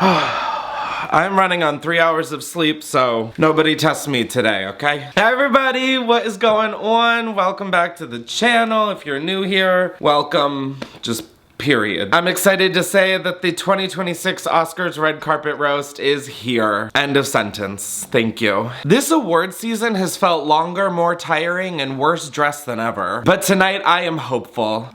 I'm running on 3 hours of sleep, so nobody test me today, okay? Hey everybody, what is going on? Welcome back to the channel. If you're new here, welcome. Just period. I'm excited to say that the 2026 Oscars red carpet roast is here. End of sentence. Thank you. This award season has felt longer, more tiring, and worse dressed than ever. But tonight I am hopeful.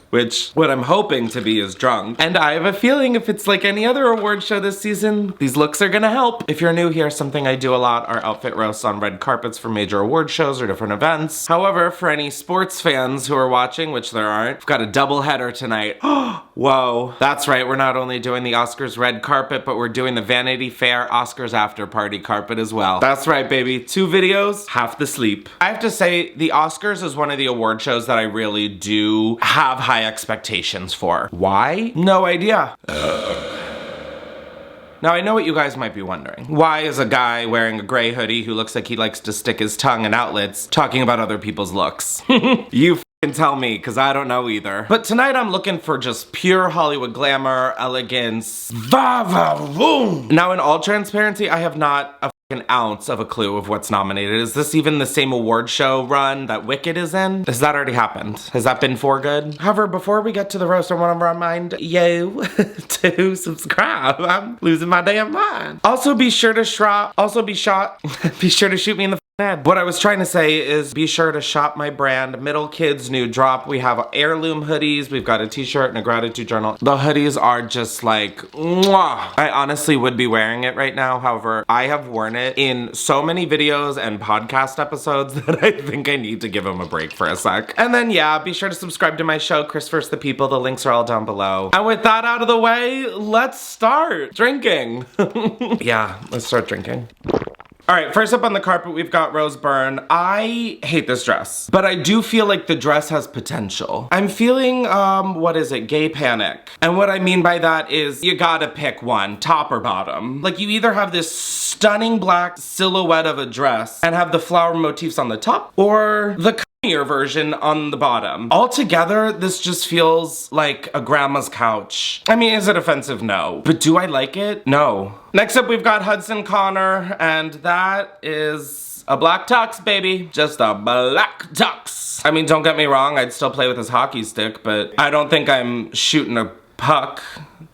Which, what I'm hoping to be is drunk. And I have a feeling if it's like any other award show this season, these looks are gonna help. If you're new here, something I do a lot are outfit roasts on red carpets for major award shows or different events. However, for any sports fans who are watching, which there aren't, I've got a double header tonight. Whoa. That's right, we're not only doing the Oscars red carpet, but we're doing the Vanity Fair Oscars after party carpet as well. That's right, baby. 2 videos, half the sleep. I have to say, the Oscars is one of the award shows that I really do have high expectations for. Why? No idea. Now I know what you guys might be wondering. Why is a guy wearing a gray hoodie who looks like he likes to stick his tongue in outlets talking about other people's looks? You can tell me, because I don't know either. But tonight I'm looking for just pure Hollywood glamour, elegance, va-va-voom. Now in all transparency, I have not an ounce of a clue of what's nominated. Is this even the same award show run that Wicked is in? Has that already happened? Has that been for good? However, before we get to the roast, I want to remind you to subscribe. I'm losing my damn mind. Also be sure to be sure to shoot me in the head. What I was trying to say is be sure to shop my brand, Middle Kids new drop. We have heirloom hoodies. We've got a t-shirt and a gratitude journal. The hoodies are just like, mwah. I honestly would be wearing it right now. However, I have worn it in so many videos and podcast episodes that I think I need to give them a break for a sec. And then yeah, be sure to subscribe to my show, Chris vs. the People. The links are all down below. And with that out of the way, let's start drinking. Yeah, let's start drinking. All right, first up on the carpet, we've got Rose Byrne. I hate this dress, but I do feel like the dress has potential. I'm feeling, what is it, gay panic. And what I mean by that is you gotta pick one, top or bottom. Like you either have this stunning black silhouette of a dress and have the flower motifs on the top, or the version on the bottom. Altogether, this just feels like a grandma's couch. I mean, is it offensive? No. But do I like it? No. Next up, we've got Hudson Connor, and that is a black tux, baby. Just a black tux. I mean, don't get me wrong, I'd still play with his hockey stick, but I don't think I'm shooting a puck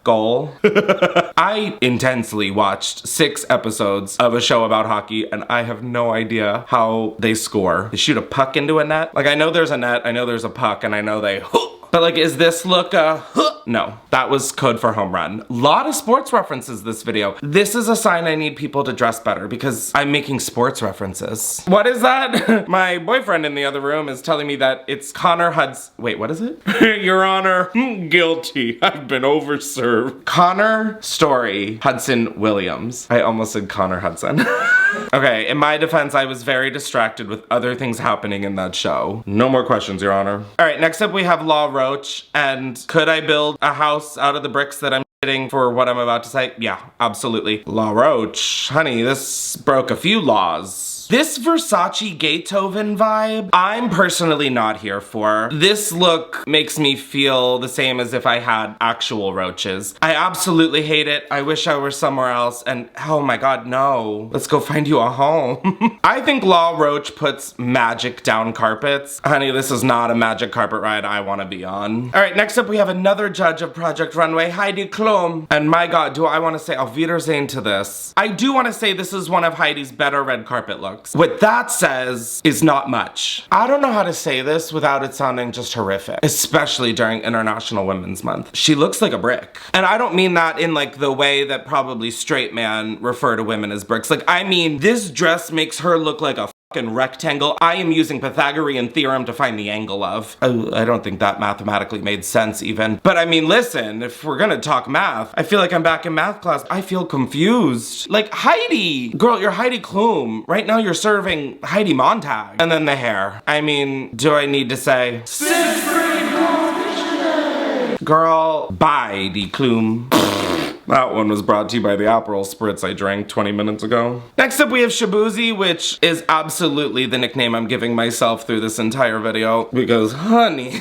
goal. I intensely watched 6 episodes of a show about hockey and I have no idea how they score. They shoot a puck into a net? Like I know there's a net, I know there's a puck, and I know they but like, is this look a no, that was code for home run. Lot of sports references this video. This is a sign I need people to dress better because I'm making sports references. What is that? My boyfriend in the other room is telling me that it's Connor Hudson. Wait, what is it? Your Honor, guilty. I've been overserved. Connor Story Hudson Williams. I almost said Connor Hudson. Okay, in my defense, I was very distracted with other things happening in that show. No more questions, Your Honor. All right, next up we have Law Roach, and could I build a house out of the bricks that I'm getting for what I'm about to say? Yeah, absolutely. Law Roach, honey, this broke a few laws. This Versace Beethoven vibe, I'm personally not here for. This look makes me feel the same as if I had actual roaches. I absolutely hate it. I wish I were somewhere else, and oh my god, no. Let's go find you a home. I think Law Roach puts magic down carpets. Honey, this is not a magic carpet ride I want to be on. All right, next up we have another judge of Project Runway, Heidi Klum. And my god, do I want to say Auf Wiedersehen to this. I do want to say this is one of Heidi's better red carpet looks. What that says is not much. I don't know how to say this without it sounding just horrific, especially during International Women's Month. She looks like a brick. And I don't mean that in like the way that probably straight men refer to women as bricks. Like, I mean, this dress makes her look like a rectangle I am using Pythagorean theorem to find the angle of. I don't think that mathematically made sense even. But I mean, listen, if we're gonna talk math, I feel like I'm back in math class. I feel confused. Like, Heidi! Girl, you're Heidi Klum. Right now you're serving Heidi Montag. And then the hair. I mean, do I need to say? Girl, bye, Heidi Klum. That one was brought to you by the Aperol Spritz I drank 20 minutes ago. Next up we have shaboozey, which is absolutely the nickname I'm giving myself through this entire video. Because, honey,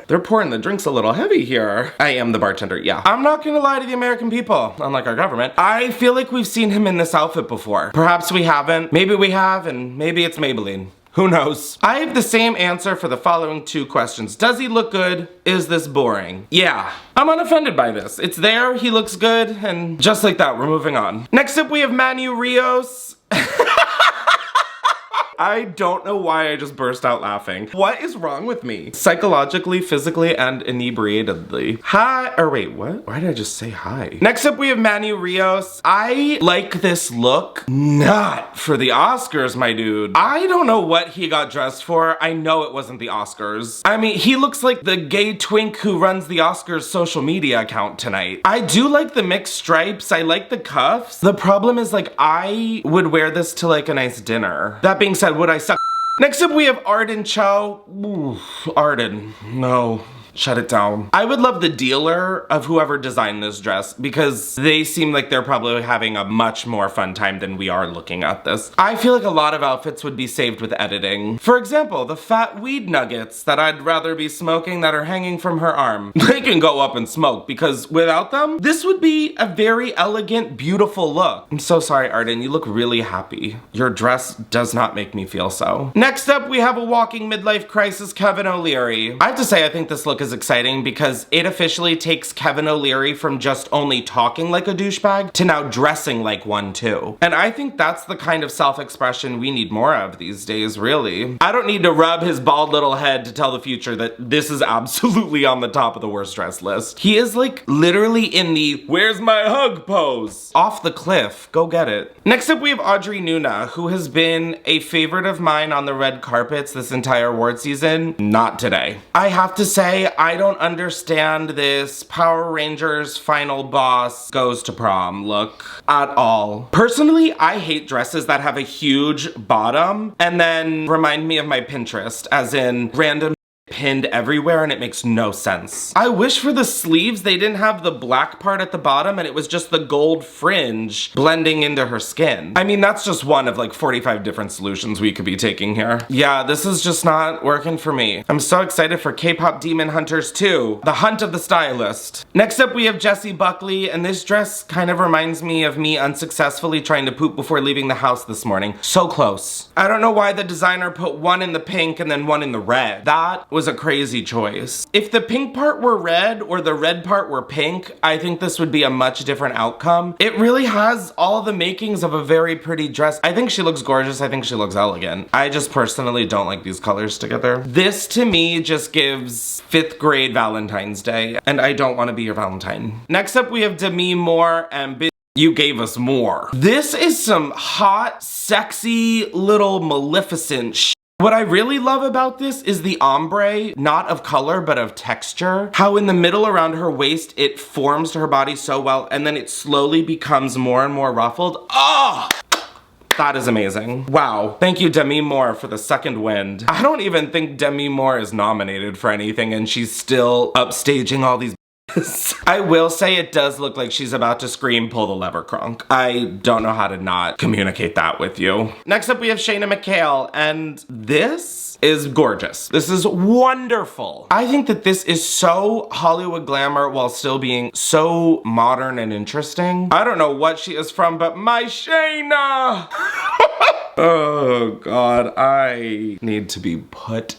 they're pouring the drinks a little heavy here. I am the bartender, yeah. I'm not gonna lie to the American people, unlike our government. I feel like we've seen him in this outfit before. Perhaps we haven't, maybe we have, and maybe it's Maybelline. Who knows? I have the same answer for the following 2 questions. Does he look good? Is this boring? Yeah. I'm unoffended by this. It's there, he looks good, and just like that, we're moving on. Next up we have Manu Rios. I don't know why I just burst out laughing. What is wrong with me? Psychologically, physically, and inebriatedly. Hi, or wait, what? Why did I just say hi? Next up we have Manu Rios. I like this look, not for the Oscars, my dude. I don't know what he got dressed for. I know it wasn't the Oscars. I mean, he looks like the gay twink who runs the Oscars social media account tonight. I do like the mixed stripes. I like the cuffs. The problem is, like, I would wear this to like a nice dinner. That being said, would I suck? Next up we have Arden Cho. Ooh, Arden, no. Shut it down. I would love the dealer of whoever designed this dress because they seem like they're probably having a much more fun time than we are looking at this. I feel like a lot of outfits would be saved with editing. For example, the fat weed nuggets that I'd rather be smoking that are hanging from her arm. They can go up and smoke because without them, this would be a very elegant, beautiful look. I'm so sorry, Arden. You look really happy. Your dress does not make me feel so. Next up, we have a walking midlife crisis, Kevin O'Leary. I have to say, I think this look is exciting because it officially takes Kevin O'Leary from just only talking like a douchebag to now dressing like one too. And I think that's the kind of self-expression we need more of these days, really. I don't need to rub his bald little head to tell the future that this is absolutely on the top of the worst dress list. He is like literally in the "where's my hug" pose. Off the cliff, go get it. Next up we have Audrey Nuna, who has been a favorite of mine on the red carpets this entire award season. Not today. I have to say, I don't understand this Power Rangers final boss goes to prom look at all. Personally, I hate dresses that have a huge bottom and then remind me of my Pinterest, as in random pinned everywhere and it makes no sense. I wish for the sleeves they didn't have the black part at the bottom and it was just the gold fringe blending into her skin. I mean, that's just one of like 45 different solutions we could be taking here. Yeah, this is just not working for me. I'm so excited for K-pop Demon Hunters 2, The Hunt of the Stylist. Next up we have Jessie Buckley, and this dress kind of reminds me of me unsuccessfully trying to poop before leaving the house this morning. So close. I don't know why the designer put one in the pink and then one in the red. That was a crazy choice. If the pink part were red or the red part were pink, I think this would be a much different outcome. It really has all the makings of a very pretty dress. I think she looks gorgeous. I think she looks elegant. I just personally don't like these colors together. This to me just gives 5th grade Valentine's Day, and I don't want to be your Valentine. Next up we have Demi Moore and You Gave Us More. This is some hot, sexy, little Maleficent shit. What I really love about this is the ombre, not of color, but of texture. How in the middle around her waist, it forms to her body so well, and then it slowly becomes more and more ruffled. Oh! That is amazing. Wow. Thank you, Demi Moore, for the second wind. I don't even think Demi Moore is nominated for anything, and she's still upstaging all these I will say it does look like she's about to scream, "Pull the lever, Kronk." I don't know how to not communicate that with you. Next up we have Shayna McHale, and this is gorgeous. This is wonderful. I think that this is so Hollywood glamour while still being so modern and interesting. I don't know what she is from, but my Shayna! Oh God, I need to be put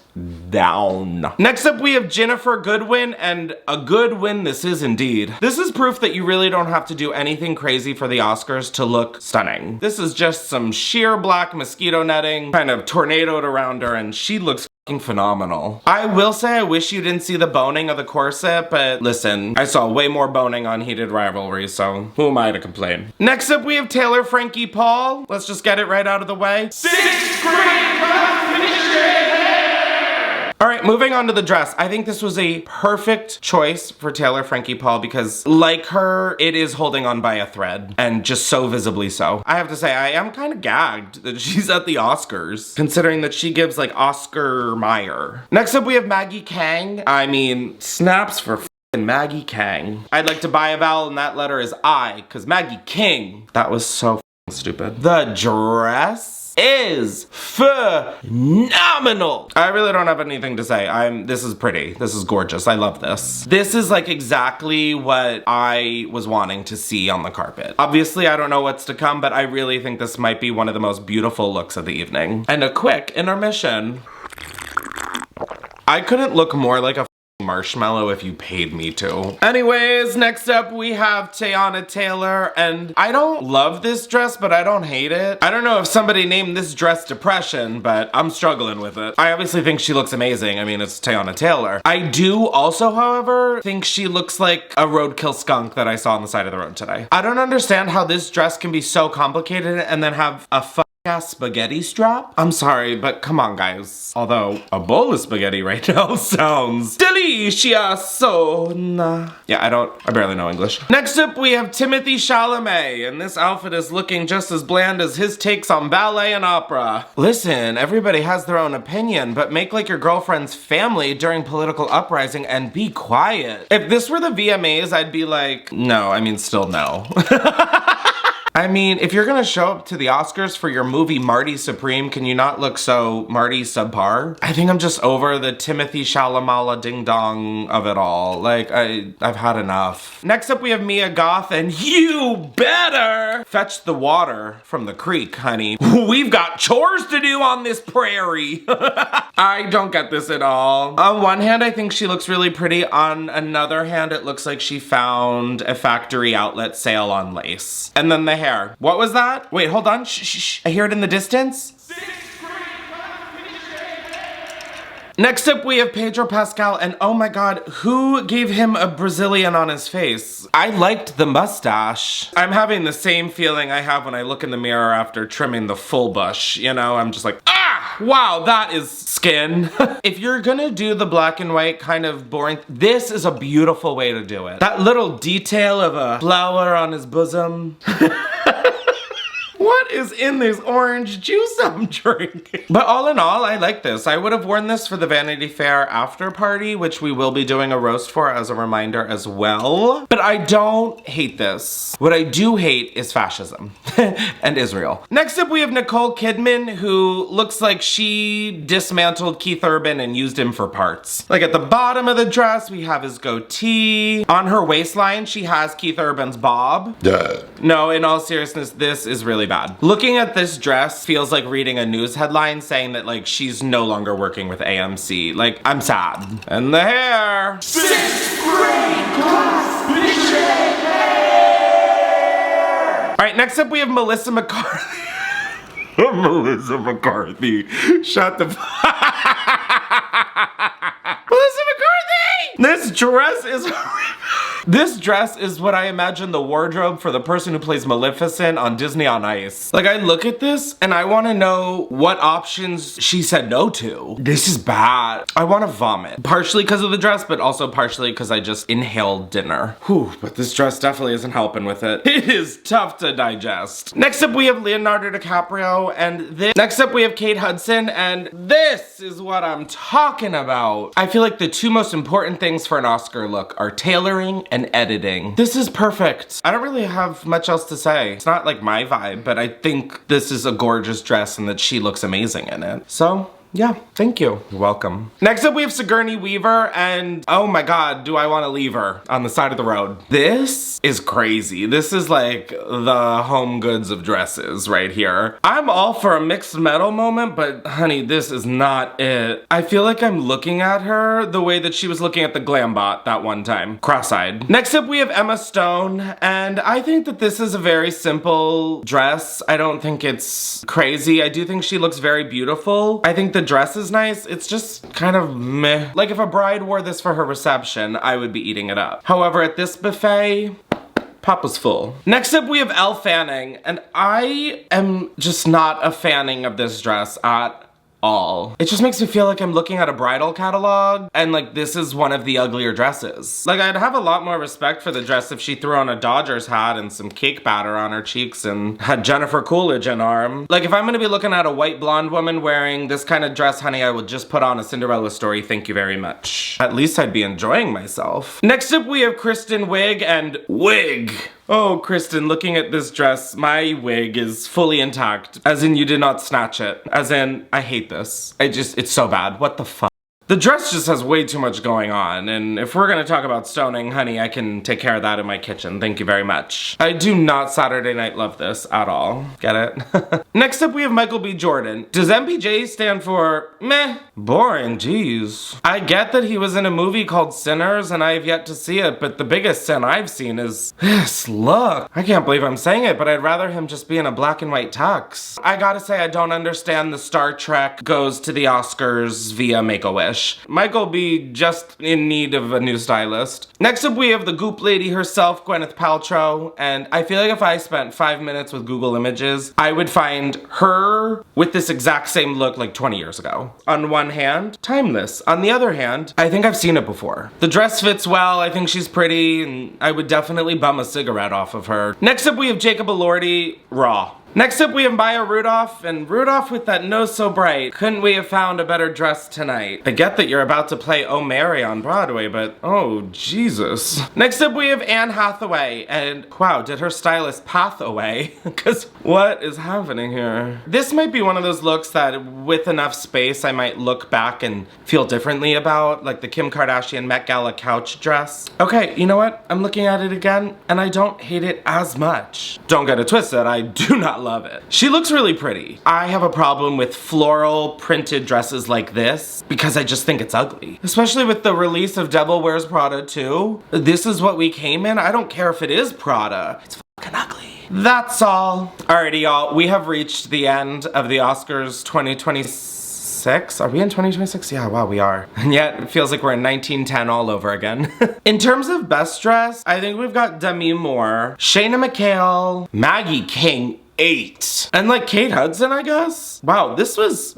down. Next up we have Ginnifer Goodwin, and a good win this is indeed. This is proof that you really don't have to do anything crazy for the Oscars to look stunning. This is just some sheer black mosquito netting, kind of tornadoed around her, and she looks fucking phenomenal. I will say I wish you didn't see the boning of the corset, but listen, I saw way more boning on Heated Rivalry, so who am I to complain? Next up we have Taylor Frankie Paul. Let's just get it right out of the way. 6th grade finisher! All right, moving on to the dress. I think this was a perfect choice for Taylor Frankie Paul because, like her, it is holding on by a thread, and just so visibly so. I have to say, I am kind of gagged that she's at the Oscars, considering that she gives like Oscar Mayer. Next up, we have Maggie Kang. I mean, snaps for Maggie Kang. I'd like to buy a vowel and that letter is I, cause Maggie King. That was so stupid. The dress is phenomenal. I really don't have anything to say. This is pretty. This is gorgeous. I love this. This is like exactly what I was wanting to see on the carpet. Obviously, I don't know what's to come, but I really think this might be one of the most beautiful looks of the evening. And a quick intermission. I couldn't look more like a marshmallow if you paid me to. Anyways, next up we have Teyana Taylor, and I don't love this dress, but I don't hate it. I don't know if somebody named this dress Depression, but I'm struggling with it. I obviously think she looks amazing. I mean, it's Teyana Taylor. I do also, however, think she looks like a roadkill skunk that I saw on the side of the road today. I don't understand how this dress can be so complicated and then have a ass spaghetti strap? I'm sorry, but come on, guys. Although a bowl of spaghetti right now sounds delicious. So nah. Yeah, I barely know English. Next up, we have Timothee Chalamet, and this outfit is looking just as bland as his takes on ballet and opera. Listen, everybody has their own opinion, but make like your girlfriend's family during political uprising and be quiet. If this were the VMAs, I'd be like, no, I mean, still no. I mean, if you're gonna show up to the Oscars for your movie Marty Supreme, can you not look so Marty subpar? I think I'm just over the Timothee Chalamet ding dong of it all. Like, I've had enough. Next up we have Mia Goth, and you better fetch the water from the creek, honey. We've got chores to do on this prairie. I don't get this at all. On one hand, I think she looks really pretty. On another hand, it looks like she found a factory outlet sale on lace. And then the hair. What was that? Wait, hold on. Shh, shh, shh. I hear it in the distance. Next up, we have Pedro Pascal, and oh my god, who gave him a Brazilian on his face? I liked the mustache. I'm having the same feeling I have when I look in the mirror after trimming the full bush. You know, I'm just like, ah! Wow, that is skin. If you're gonna do the black and white kind of boring, this is a beautiful way to do it. That little detail of a flower on his bosom. What is in this orange juice I'm drinking? But all in all, I like this. I would have worn this for the Vanity Fair after party, which we will be doing a roast for as a reminder as well. But I don't hate this. What I do hate is fascism and Israel. Next up, we have Nicole Kidman, who looks like she dismantled Keith Urban and used him for parts. Like at the bottom of the dress, we have his goatee. On her waistline, she has Keith Urban's bob. Duh. No, in all seriousness, this is really bad. Looking at this dress feels like reading a news headline saying that like she's no longer working with AMC. Like, I'm sad. And the hair. 6th grade class hair! Alright, next up we have Melissa McCarthy. Melissa McCarthy. Shut the Melissa McCarthy! This dress is This dress is what I imagine the wardrobe for the person who plays Maleficent on Disney on Ice. Like, I look at this and I want to know what options she said no to. This is bad. I want to vomit. Partially because of the dress, but also partially because I just inhaled dinner. Whew, but this dress definitely isn't helping with it. It is tough to digest. Next up, we have Leonardo DiCaprio, and this. Next up, we have Kate Hudson, and this is what I'm talking about. I feel like the two most important things for an Oscar look are tailoring and editing. This is perfect. I don't really have much else to say. It's not like my vibe, but I think this is a gorgeous dress and that she looks amazing in it. So, yeah, thank you. You're welcome. Next up, we have Sigourney Weaver, and oh my god, do I want to leave her on the side of the road. This is crazy. This is like the home goods of dresses right here. I'm all for a mixed metal moment, but honey, this is not it. I feel like I'm looking at her the way that she was looking at the glam bot that one time. Cross-eyed. Next up, we have Emma Stone, and I think that this is a very simple dress. I don't think it's crazy. I do think she looks very beautiful. I think the dress is nice. It's just kind of meh. Like if a bride wore this for her reception, I would be eating it up. However, at this buffet, Papa's full. Next up, we have Elle Fanning, and I am just not a fanning of this dress at all. It just makes me feel like I'm looking at a bridal catalog and like this is one of the uglier dresses. Like I'd have a lot more respect for the dress if she threw on a Dodgers hat and some cake batter on her cheeks and had Ginnifer Coolidge in arm. Like if I'm gonna be looking at a white blonde woman wearing this kind of dress, honey, I would just put on a Cinderella story, thank you very much. At least I'd be enjoying myself. Next up we have Kristen Wiig and Wig. Oh, Kristen, looking at this dress, my wig is fully intact. As in, you did not snatch it. As in, I hate this. It's so bad. What the fuck? The dress just has way too much going on, and if we're gonna talk about stoning, honey, I can take care of that in my kitchen. Thank you very much. I do not Saturday Night Love this at all. Get it? Next up, we have Michael B. Jordan. Does MBJ stand for meh? Boring, jeez. I get that he was in a movie called Sinners, and I have yet to see it, but the biggest sin I've seen is this look. I can't believe I'm saying it, but I'd rather him just be in a black and white tux. I gotta say, I don't understand the Star Trek goes to the Oscars via Make-A-Wish. Michael B. just in need of a new stylist. Next up we have the goop lady herself, Gwyneth Paltrow, and I feel like if I spent 5 minutes with Google Images, I would find her with this exact same look like 20 years ago. On one hand, timeless. On the other hand, I think I've seen it before. The dress fits well, I think she's pretty, and I would definitely bum a cigarette off of her. Next up we have Jacob Elordi, raw. Next up we have Maya Rudolph, and Rudolph with that nose so bright. Couldn't we have found a better dress tonight? I get that you're about to play Oh Mary on Broadway, but oh Jesus. Next up we have Anne Hathaway, and wow, did her stylist path away? Cause what is happening here? This might be one of those looks that with enough space I might look back and feel differently about, like the Kim Kardashian Met Gala couch dress. Okay, you know what? I'm looking at it again, and I don't hate it as much. Don't get it twisted, I do not love it. She looks really pretty. I have a problem with floral printed dresses like this because I just think it's ugly. Especially with the release of Devil Wears Prada 2. This is what we came in. I don't care if it is Prada. It's fucking ugly. That's all. Alrighty, y'all. We have reached the end of the Oscars 2026. Are we in 2026? Yeah, wow, we are. And yet, it feels like we're in 1910 all over again. In terms of best dress, I think we've got Demi Moore, Shayna McHale, Maggie Kang, 8. And like Kate Hudson, I guess? Wow, this was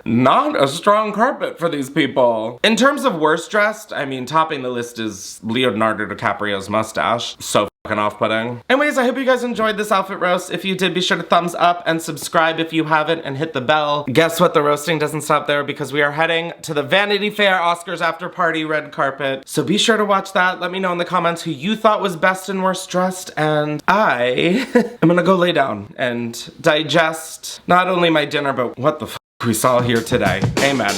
not a strong carpet for these people. In terms of worst dressed, I mean, topping the list is Leonardo DiCaprio's mustache. So fucking off-putting. Anyways, I hope you guys enjoyed this outfit roast. If you did, be sure to thumbs up and subscribe if you haven't and hit the bell. Guess what? The roasting doesn't stop there because we are heading to the Vanity Fair Oscars after party red carpet. So be sure to watch that. Let me know in the comments who you thought was best and worst dressed, and I am gonna go lay down and digest not only my dinner, but what the f we saw here today. Amen.